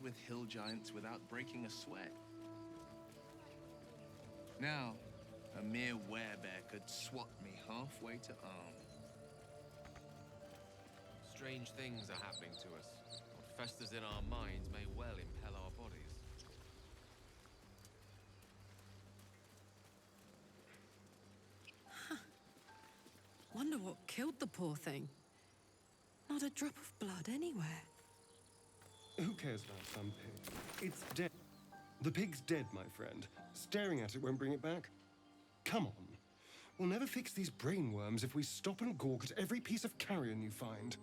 with hill giants without breaking a sweat. Now, a mere werebear could swat me halfway to arm. Strange things are happening to us. What festers in our minds may well impel our bodies. Wonder what killed the poor thing. Not a drop of blood anywhere. Who cares about some pig? It's dead. The pig's dead, my friend. Staring at it won't bring it back. Come on. We'll never fix these brainworms if we stop and gawk at every piece of carrion you find.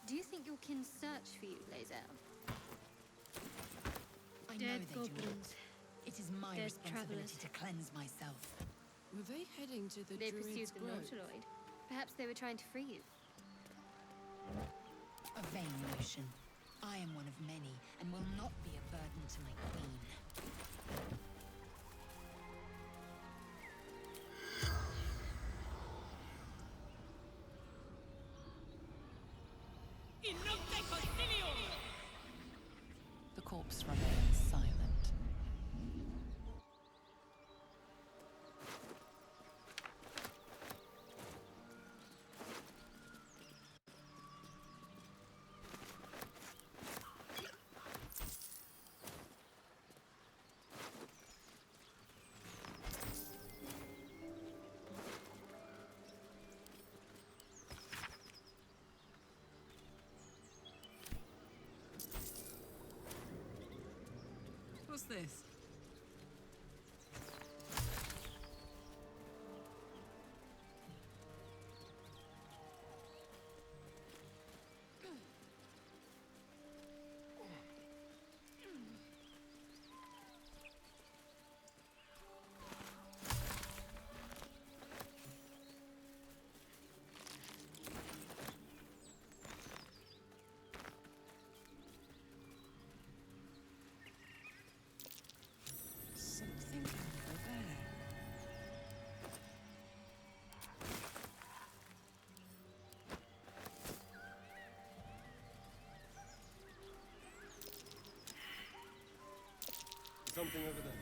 Do you think your kin search for you, Lae'zel? I know Dead they do goblins. not. It is my Dead responsibility travelers. to cleanse myself. Were they heading to the They Druid's pursued the Grove? Nautiloid. Perhaps they were trying to free you. A vain notion. I am one of many, and will not be a burden to my queen. The corpse remains silent. What's this? Something over there. Something over there.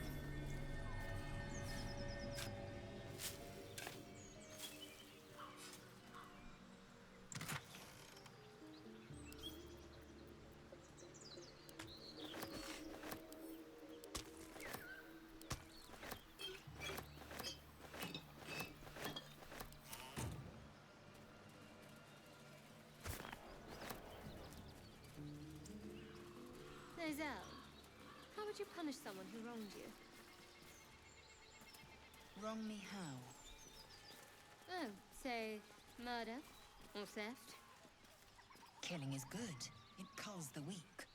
Lae'zel, how would you punish someone who wronged you? Wrong me how? Oh, say, murder or theft? Killing is good. It culls the weak.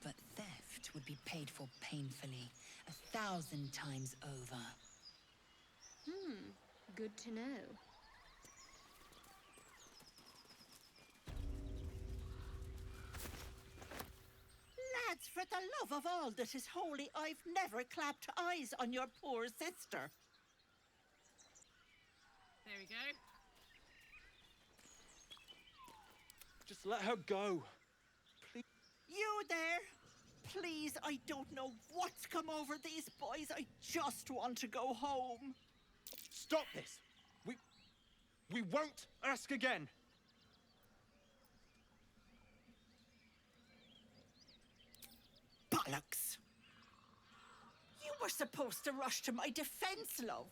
But theft would be paid for painfully, 1,000 times over. Good to know. Lads, for the love of all that is holy, I've never clapped eyes on your poor sister. There we go. Just let her go. You there? Please, I don't know what's come over these boys. I just want to go home. Stop this. We won't ask again. Bollocks! You were supposed to rush to my defense, love.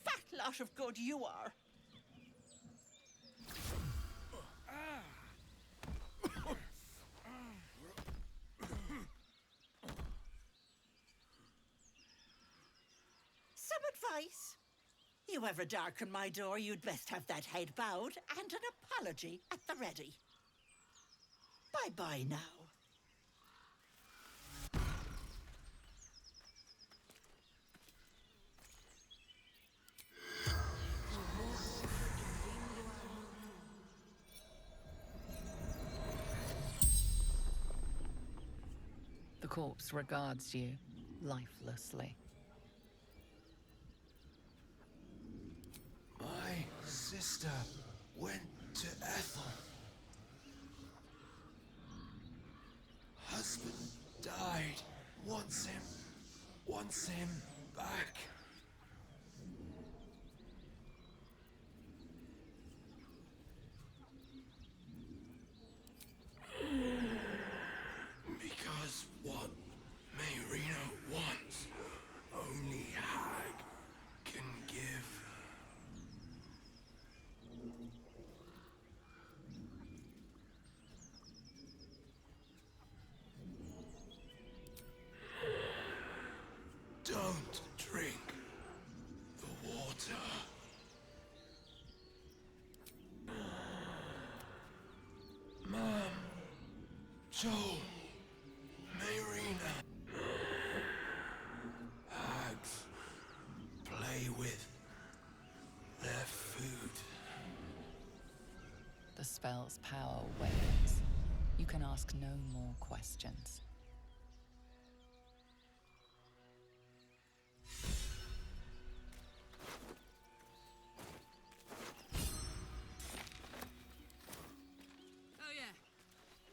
Fat lot of good you are. Some advice? You ever darken my door, you'd best have that head bowed and an apology at the ready. Bye-bye now. The corpse regards you lifelessly. My sister went to Ethel. Husband died. Wants him back. Because what Mayrina wants, only Hag can give. Don't drink the water. Mom, Joel, Mayrina. Hags play with their food. The spell's power wanes. You can ask no more questions. Oh, yeah.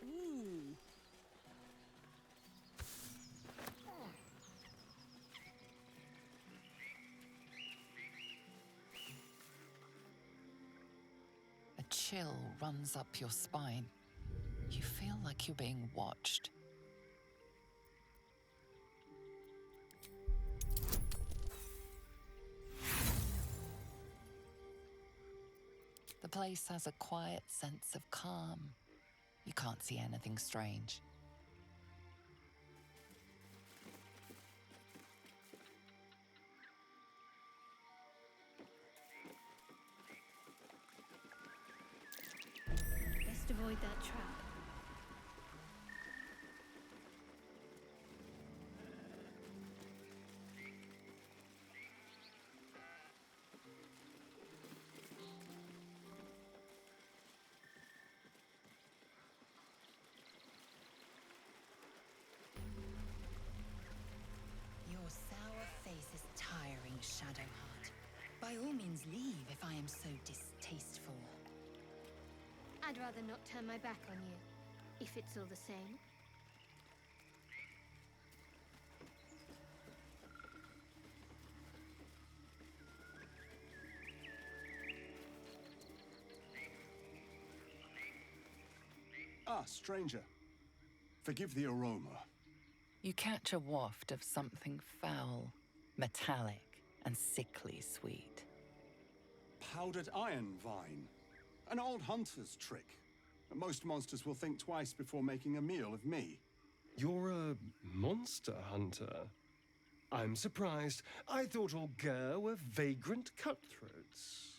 Ooh. A chill runs up your spine. You feel like you're being watched. The place has a quiet sense of calm. You can't see anything strange. Best avoid that trap. Your sour face is tiring, Shadowheart. By all means leave if I am so distasteful. I'd rather not turn my back on you, if it's all the same. Ah, stranger. Forgive the aroma. You catch a waft of something foul, metallic, and sickly sweet. Powdered iron vine. An old hunter's trick. Most monsters will think twice before making a meal of me. You're a monster hunter. I'm surprised. I thought all Ger were vagrant cutthroats.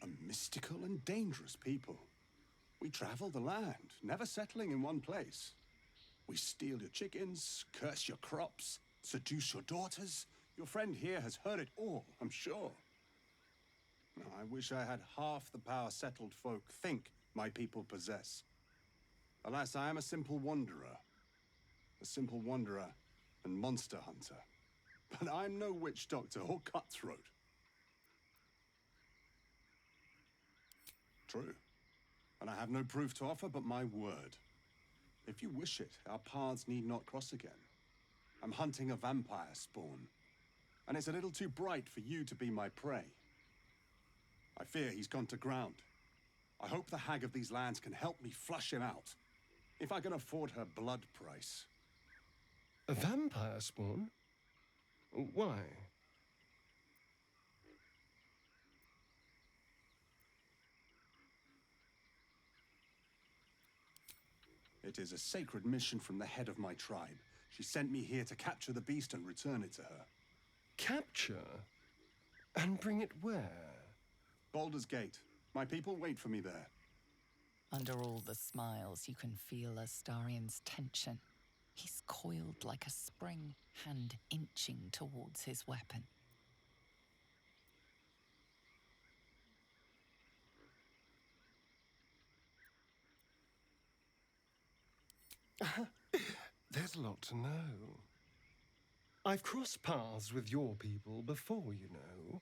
A mystical and dangerous people. We travel the land, never settling in one place. We steal your chickens, curse your crops, seduce your daughters. Your friend here has heard it all, I'm sure. I wish I had half the power settled folk think my people possess. Alas, I am a simple wanderer. A simple wanderer and monster hunter. But I'm no witch doctor or cutthroat. True. And I have no proof to offer but my word. If you wish it, our paths need not cross again. I'm hunting a vampire spawn, and it's a little too bright for you to be my prey. I fear he's gone to ground. I hope the hag of these lands can help me flush him out, if I can afford her blood price. A vampire spawn? Why? It is a sacred mission from the head of my tribe. She sent me here to capture the beast and return it to her. Capture? And bring it where? Baldur's Gate. My people wait for me there. Under all the smiles, you can feel Astarion's tension. He's coiled like a spring, hand inching towards his weapon. There's a lot to know. I've crossed paths with your people before, you know.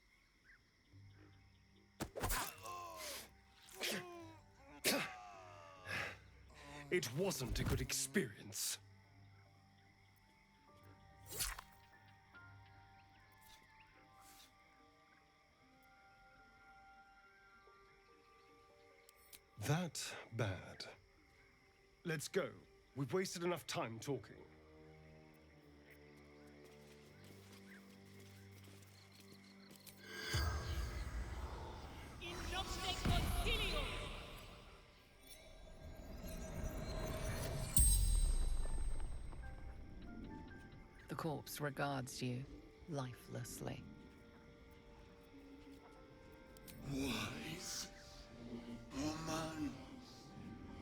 It wasn't a good experience. That bad. Let's go. We've wasted enough time talking. The corpse regards you lifelessly. Wise woman,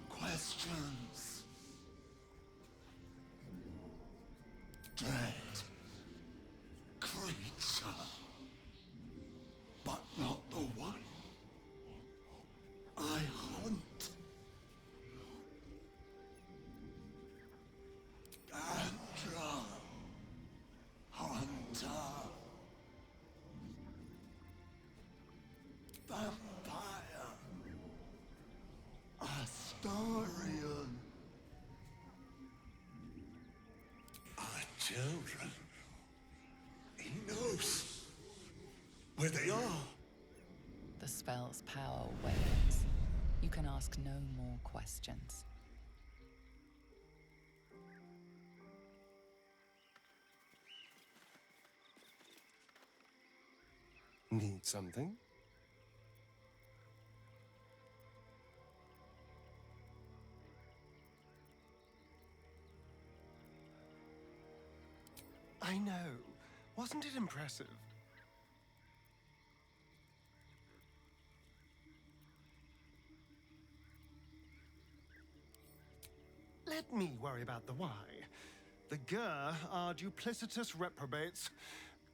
questions. Dread creature, but not the one I hunt. Andra, hunter. Vampire. Astarian. Our children. He knows where they are. The spell's power wanes. You can ask no more questions. Need something? I know. Wasn't it impressive? Let me worry about the why. The Gur are duplicitous reprobates.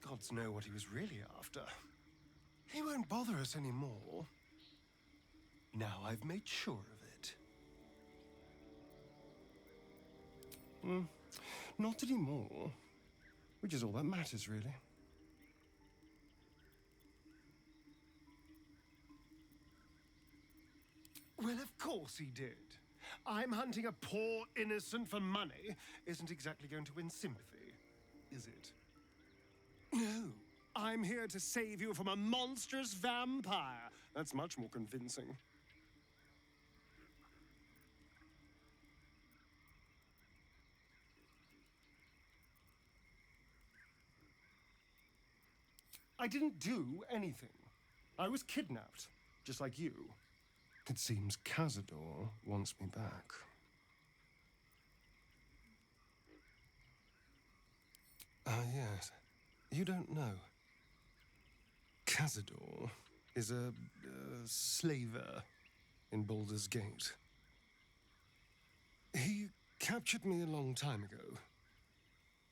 Gods know what he was really after. He won't bother us anymore. Now I've made sure of it. Not anymore. Which is all that matters, really. Well, of course he did. I'm hunting a poor innocent for money isn't exactly going to win sympathy, is it? No. I'm here to save you from a monstrous vampire. That's much more convincing. I didn't do anything. I was kidnapped, just like you. It seems Cazador wants me back. Ah, yes. You don't know. Cazador is a slaver in Baldur's Gate. He captured me a long time ago.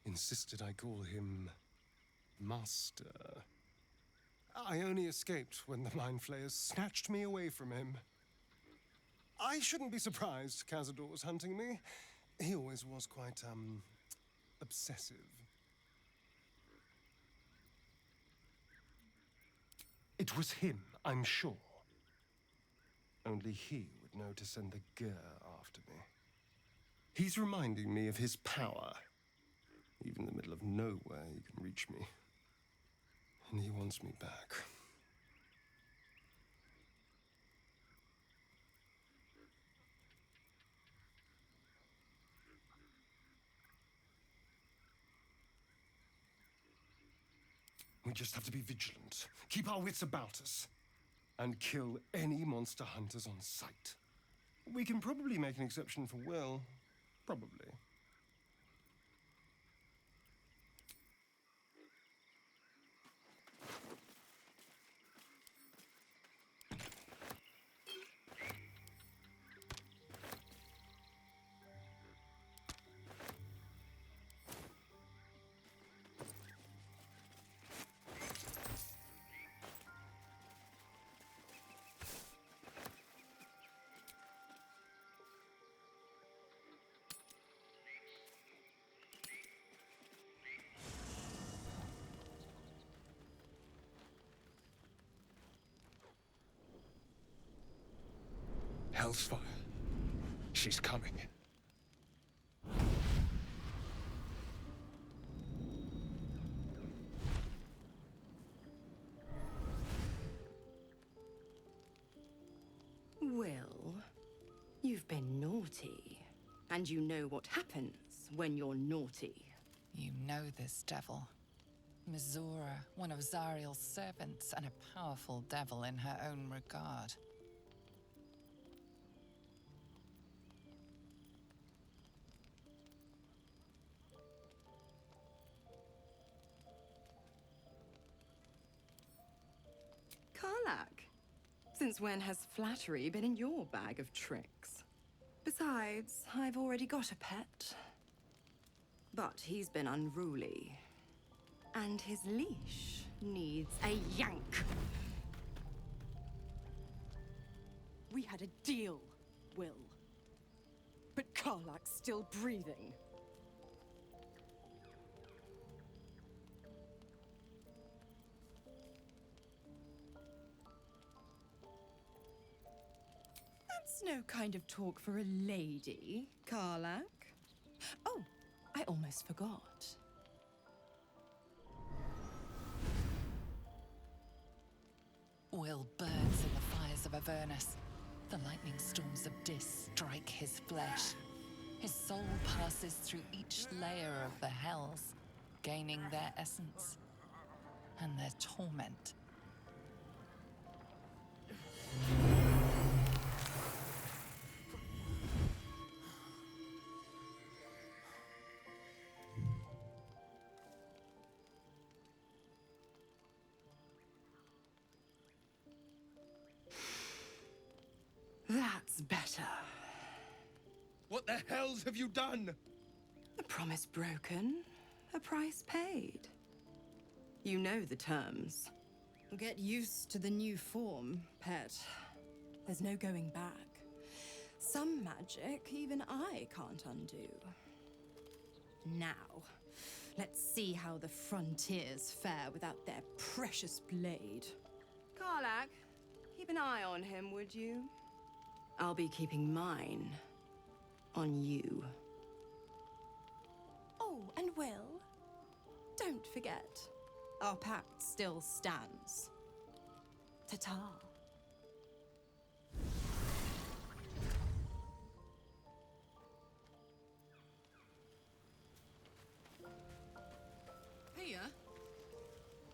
Insisted I call him Master. I only escaped when the Mind Flayers snatched me away from him. I shouldn't be surprised Cazador was hunting me. He always was quite, obsessive. It was him, I'm sure. Only he would know to send the Gur after me. He's reminding me of his power. Even in the middle of nowhere, he can reach me. And he wants me back. We just have to be vigilant, keep our wits about us, and kill any monster hunters on sight. We can probably make an exception for Will. Probably. Hellsfire. She's coming. Will, you've been naughty. And you know what happens when you're naughty. You know this devil. Mizora, one of Zariel's servants, and a powerful devil in her own regard. Karlach, since when has flattery been in your bag of tricks? Besides, I've already got a pet. But he's been unruly. And his leash needs a yank. We had a deal, Will. But Karlach's still breathing. That's no kind of talk for a lady, Karlach. Oh, I almost forgot. Will burns in the fires of Avernus. The lightning storms of Dis strike his flesh. His soul passes through each layer of the hells, gaining their essence and their torment. That's better. What the hells have you done? A promise broken, a price paid. You know the terms. Get used to the new form, pet. There's no going back. Some magic even I can't undo. Now, let's see how the frontiers fare without their precious blade. Karlach, keep an eye on him, would you? I'll be keeping mine on you. Oh, and Will, don't forget, our pact still stands. Ta-ta. Here?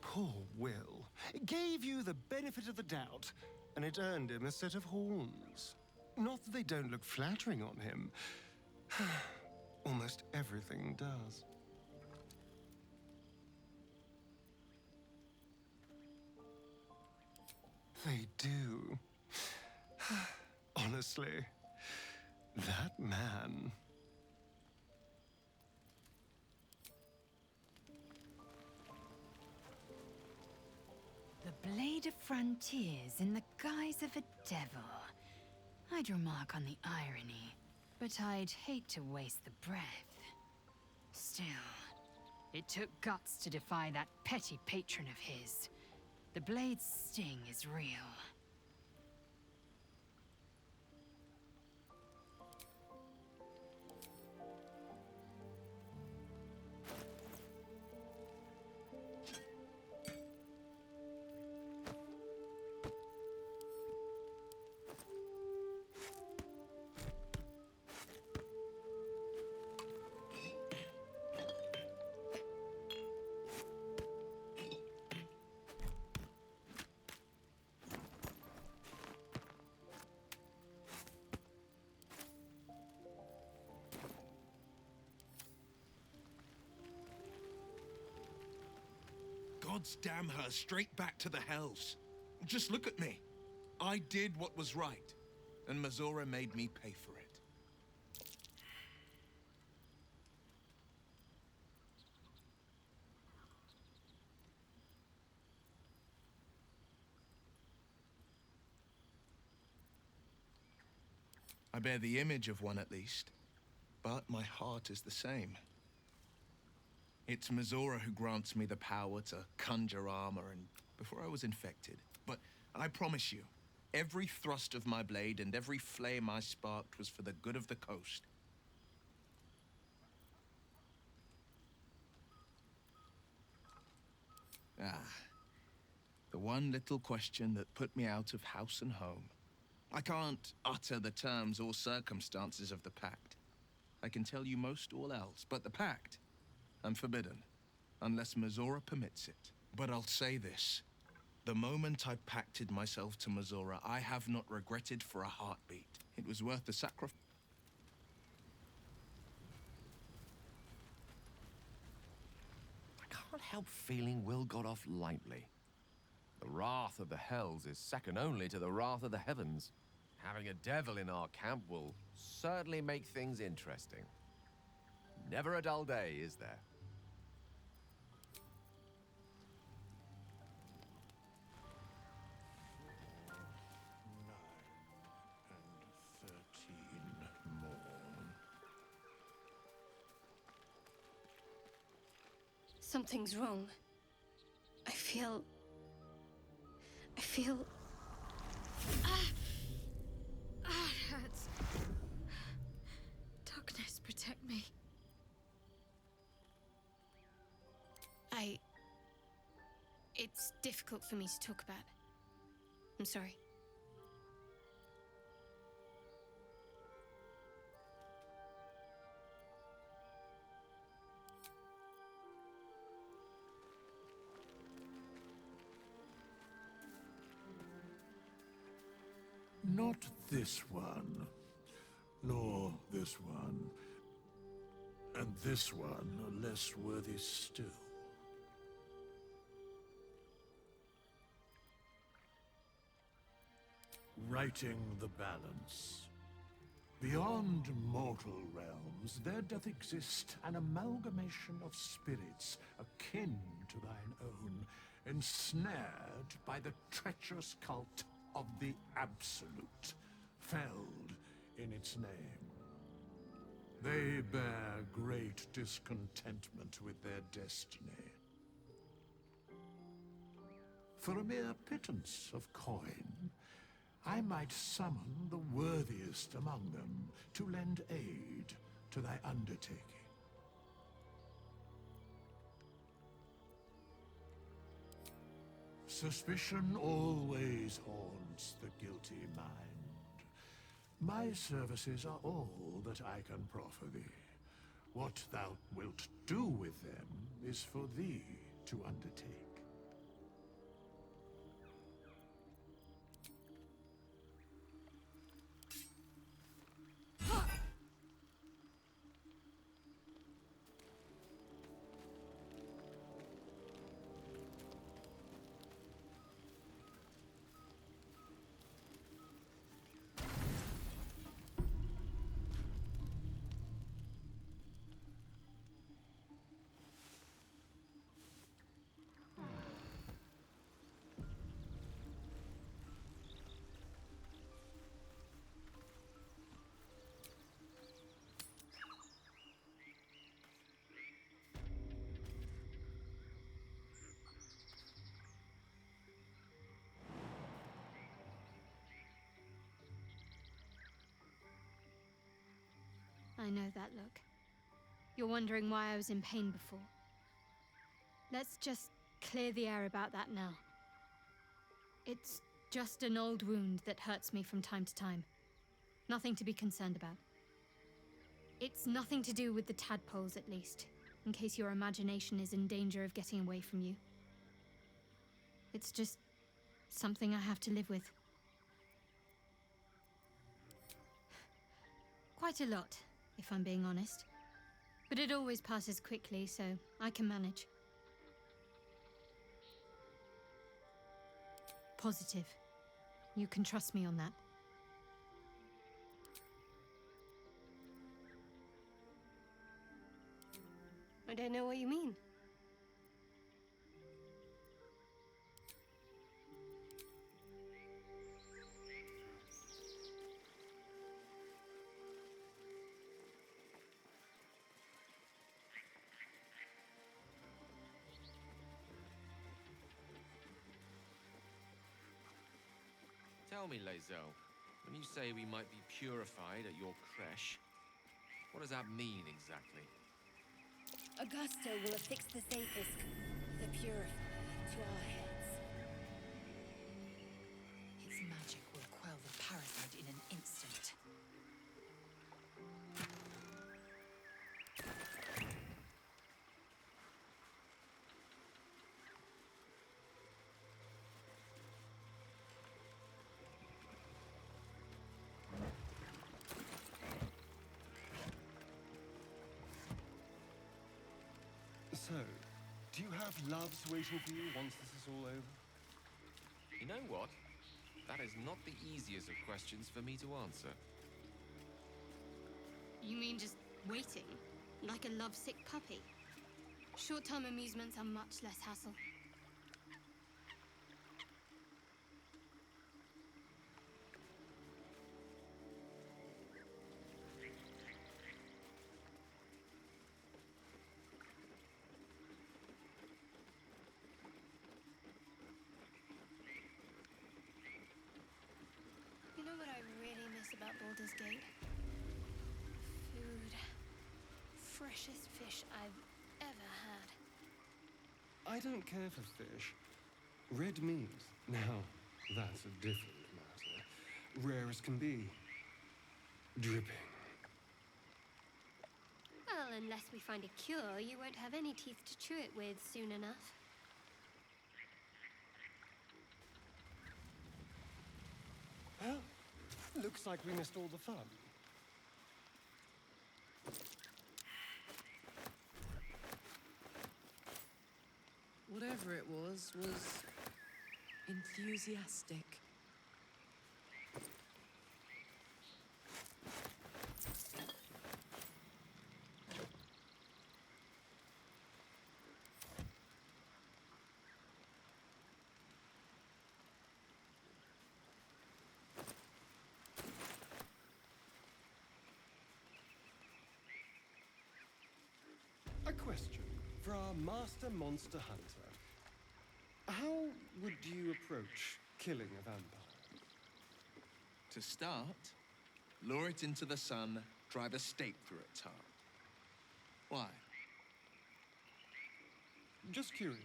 Poor Will. It gave you the benefit of the doubt, and it earned him a set of horns. Not that they don't look flattering on him. Almost everything does. They do. Honestly, that man. The Blade of Frontiers in the guise of a devil. I'd remark on the irony, but I'd hate to waste the breath. Still, it took guts to defy that petty patron of his. The blade's sting is real. Gods damn her, straight back to the hells. Just look at me. I did what was right, and Mizora made me pay for it. I bear the image of one at least, but my heart is the same. It's Mizora who grants me the power to conjure armor and before I was infected. But I promise you, Every thrust of my blade and every flame I sparked was for the good of the coast. The one little question that put me out of house and home. I can't utter the terms or circumstances of the pact. I can tell you most all else, but the pact, I'm forbidden, unless Mizora permits it. But I'll say this. The moment I pacted myself to Mizora, I have not regretted for a heartbeat. It was worth the sacrifice. I can't help feeling Will got off lightly. The wrath of the Hells is second only to the wrath of the heavens. Having a devil in our camp will certainly make things interesting. Never a dull day, is there? Something's wrong. I feel... it hurts. Darkness, protect me. It's difficult for me to talk about. I'm sorry. Not this one, nor this one, and this one are less worthy still. Righting the balance. Beyond mortal realms, there doth exist an amalgamation of spirits akin to thine own, ensnared by the treacherous cult of the Absolute, felled in its name. They bear great discontentment with their destiny. For a mere pittance of coin, I might summon the worthiest among them to lend aid to thy undertaking. Suspicion always haunts the guilty mind. My services are all that I can proffer thee. What thou wilt do with them is for thee to undertake. I know that look. You're wondering why I was in pain before. Let's just clear the air about that now. It's just an old wound that hurts me from time to time. Nothing to be concerned about. It's nothing to do with the tadpoles, at least, in case your imagination is in danger of getting away from you. It's just something I have to live with. Quite a lot, if I'm being honest. But it always passes quickly, so I can manage. Positive. You can trust me on that. I don't know what you mean. Tell Tell me, Lae'zel, when you say we might be purified at your creche, what does that mean exactly? Augusto will affix the Zapisk, the purifier, to our heads. Its magic will quell the parasite in an instant. So, do you have loves waiting for you once this is all over? You know what? That is not the easiest of questions for me to answer. You mean just waiting? Like a lovesick puppy? Short-term amusements are much less hassle. You know what I really miss about Baldur's Gate? Food. Freshest fish I've ever had. I don't care for fish. Red meat, now, that's a different matter. Rare as can be. Dripping. Well, unless we find a cure, you won't have any teeth to chew it with soon enough. Well, looks like we missed all the fun. Whatever it was enthusiastic. A question for our master monster hunter. How would you approach killing a vampire? To start, lure it into the sun, drive a stake through its heart. Why? Just curious.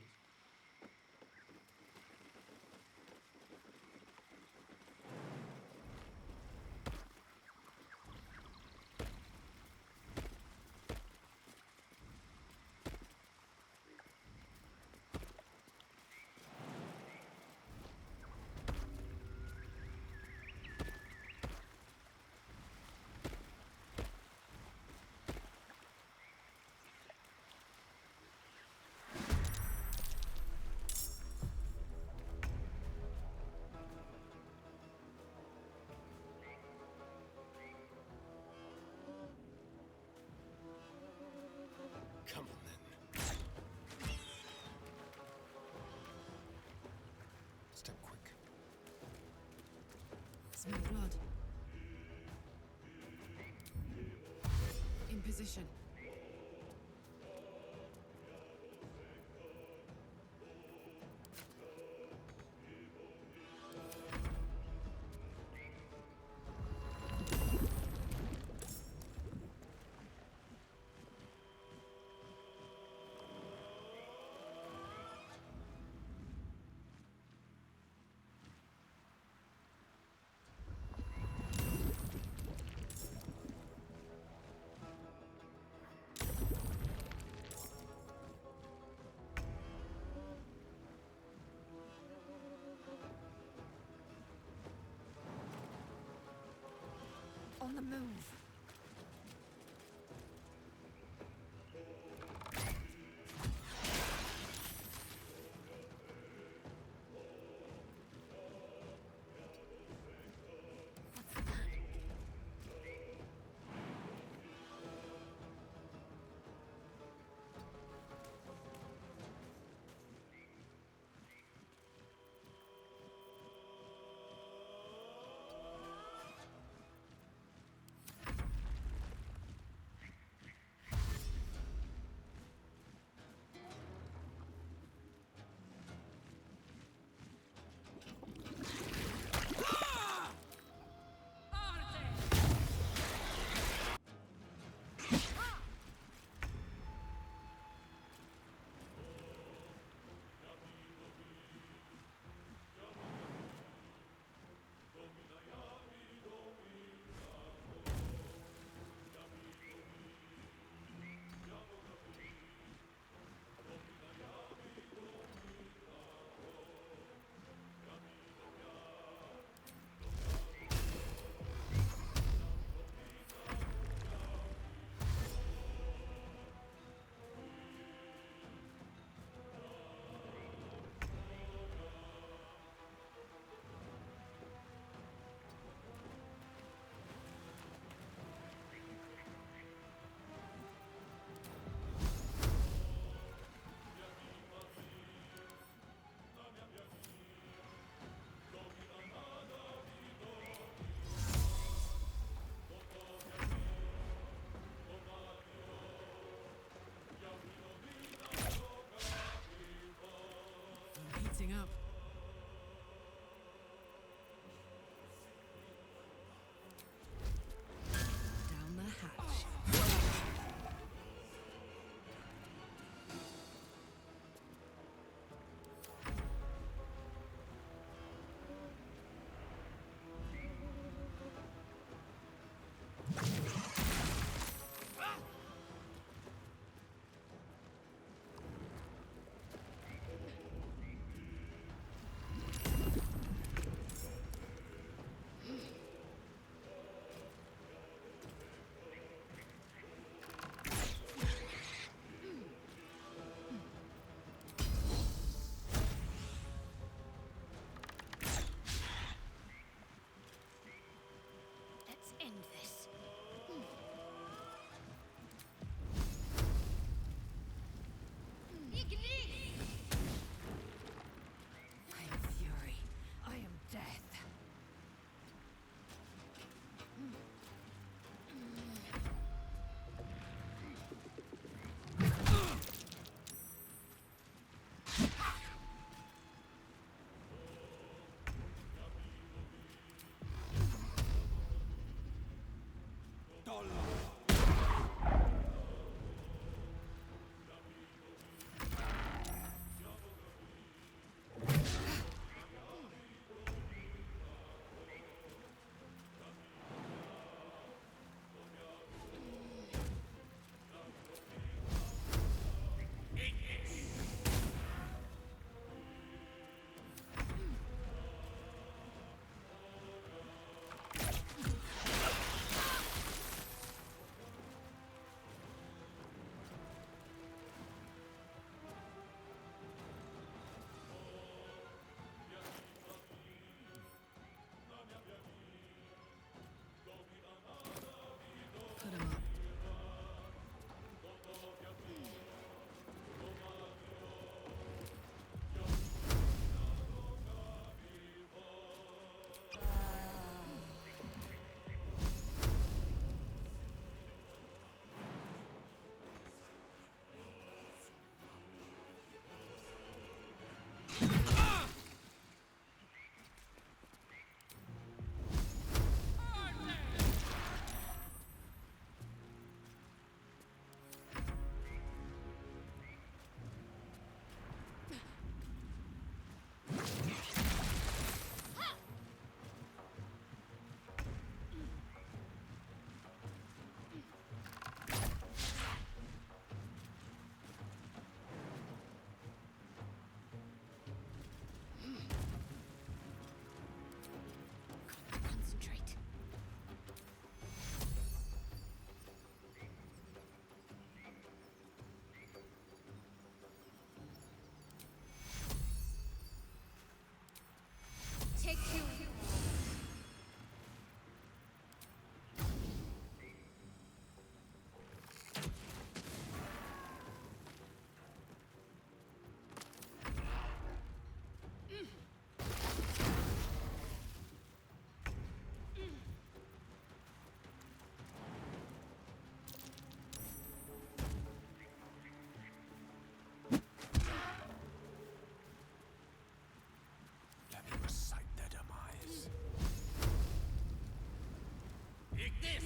Come on, then. Step quick. Smell blood. In position. On the move. looking up. Down the hatch. Let's end this. I am fury. I am death. Put him up. Concentrate. Take two. Let me recite their demise. Yes.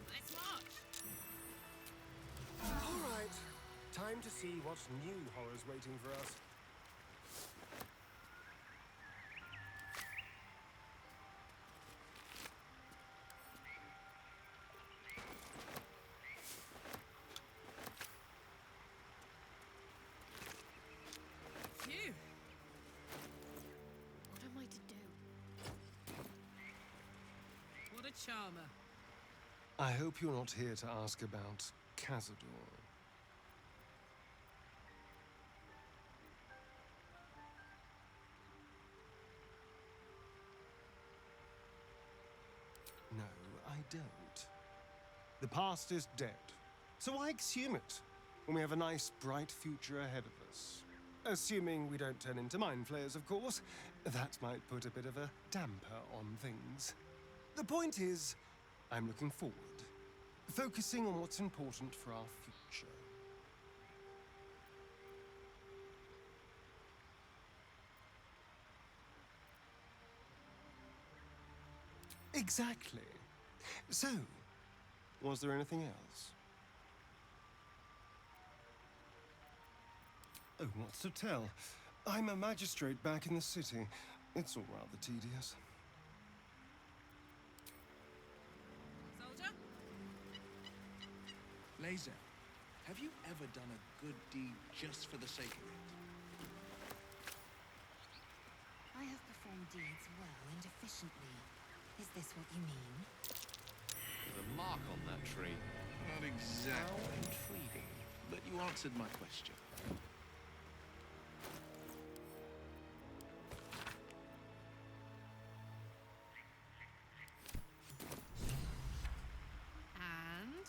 Let's march. All right. Time to see what new horror's waiting for us. Phew. What am I to do? What a charmer. I hope you're not here to ask about Cazador. No, I don't. The past is dead, so why exhume it when we have a nice, bright future ahead of us? Assuming we don't turn into mind flayers, of course. That might put a bit of a damper on things. The point is, I'm looking forward, focusing on what's important for our future. Exactly. So, was there anything else? Oh, what's to tell? I'm a magistrate back in the city. It's all rather tedious. Soldier? Laser, have you ever done a good deed just for the sake of it? I have performed deeds well and efficiently. Is this what you mean? There's a mark on that tree. Not exactly. Intriguing. But you answered my question. And?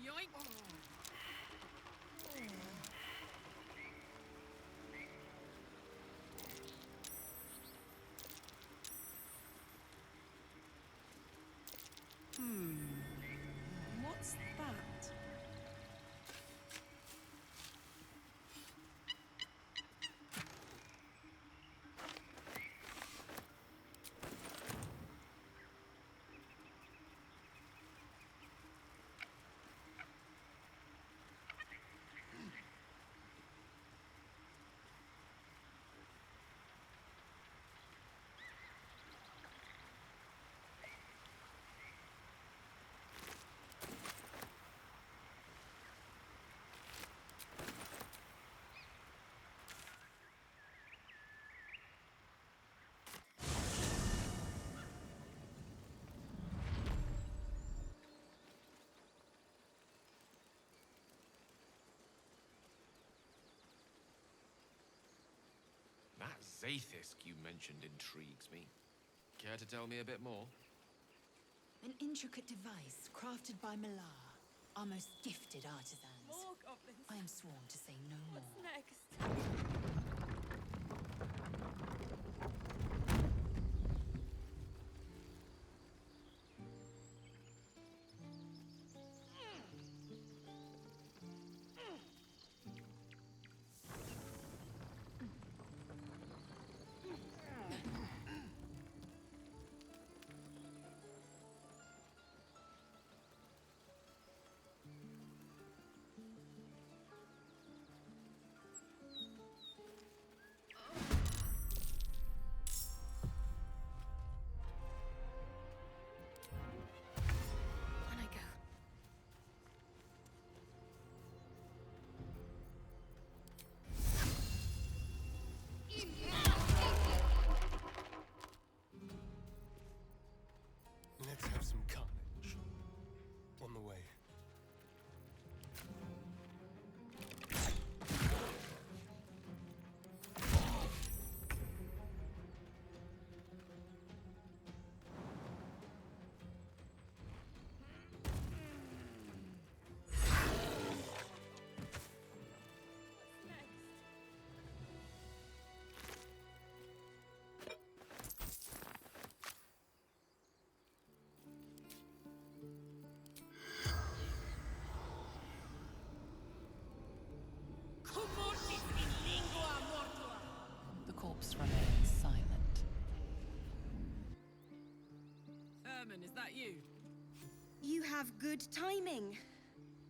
Yoink! What's that? That Zaithisk you mentioned intrigues me. Care to tell me a bit more? An intricate device crafted by Malar, our most gifted artisans. More goblins. I am sworn to say no more. What's next? On I go. Let's have some carnage. On the way. The corpse remains silent. Herman, is that you? You have good timing.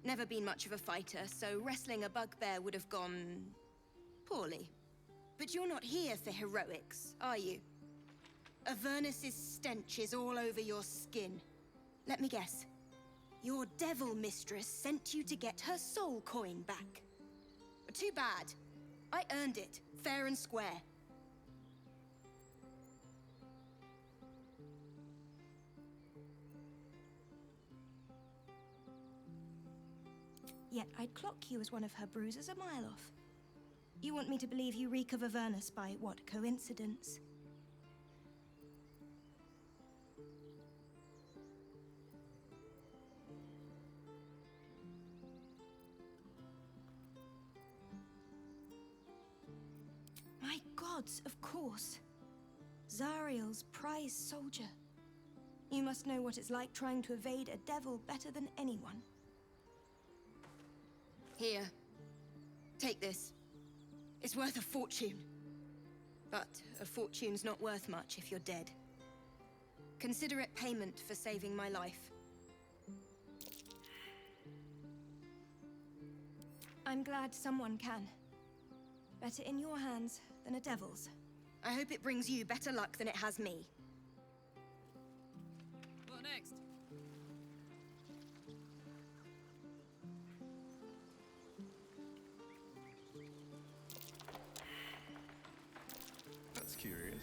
Never been much of a fighter, so wrestling a bugbear would have gone poorly. But you're not here for heroics, are you? Avernus's stench is all over your skin. Let me guess. Your devil mistress sent you to get her soul coin back. Too bad. I earned it, fair and square. Yet I'd clock you as one of her bruisers a mile off. You want me to believe you reek of Avernus by what coincidence? My gods, of course. Zariel's prize soldier. You must know what it's like trying to evade a devil better than anyone. Here. Take this. It's worth a fortune. But a fortune's not worth much if you're dead. Consider it payment for saving my life. I'm glad someone can. Better in your hands than a devil's. I hope it brings you better luck than it has me. What next? That's curious.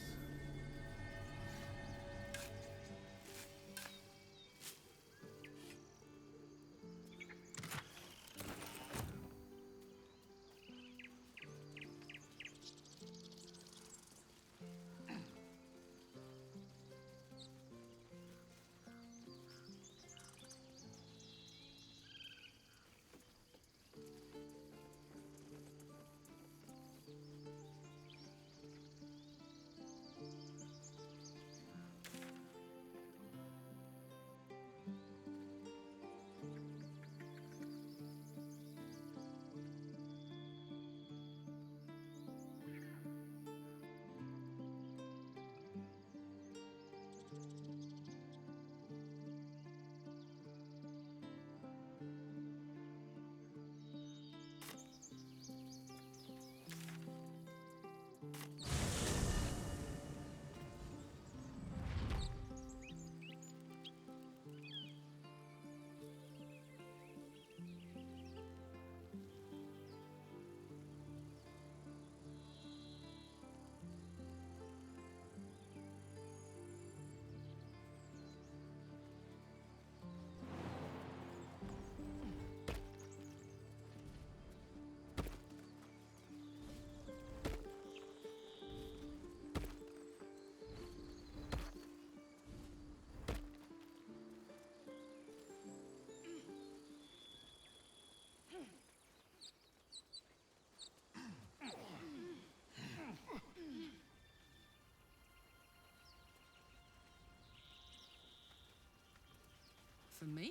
For me?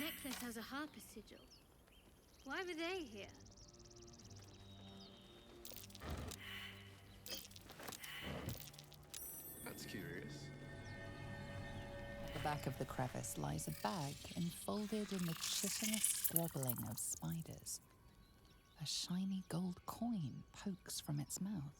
Necklace has a harper sigil. Why were they here? That's curious. At the back of the crevice lies a bag enfolded in the chitinous squabbling of spiders. A shiny gold coin pokes from its mouth.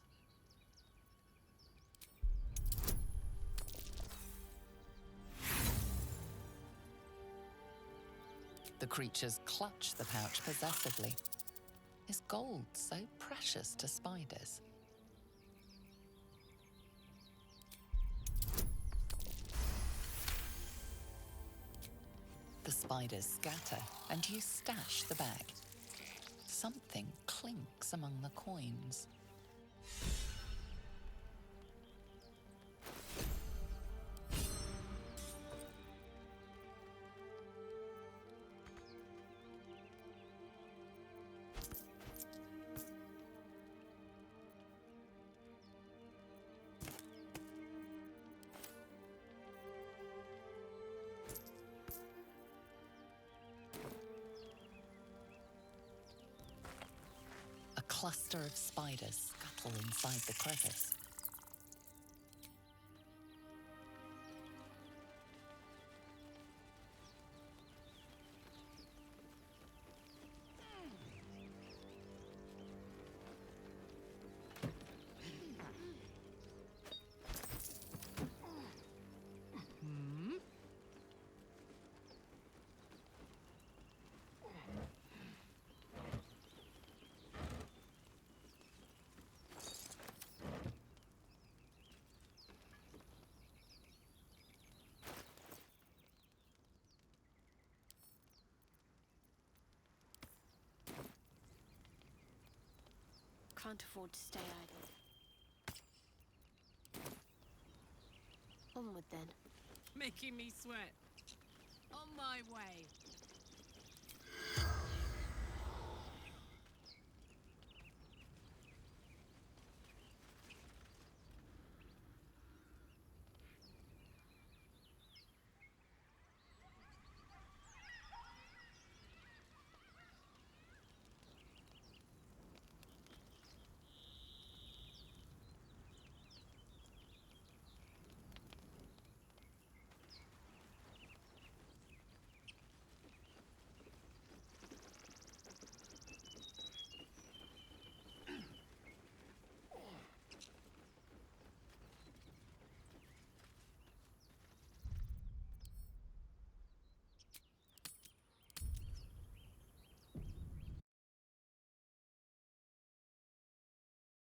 The creatures clutch the pouch possessively. Is gold so precious to spiders? The spiders scatter, and you stash the bag. Something clinks among the coins. A cluster of spiders scuttle inside the crevice. can't afford to stay idle. Onward then. Making me sweat. On my way.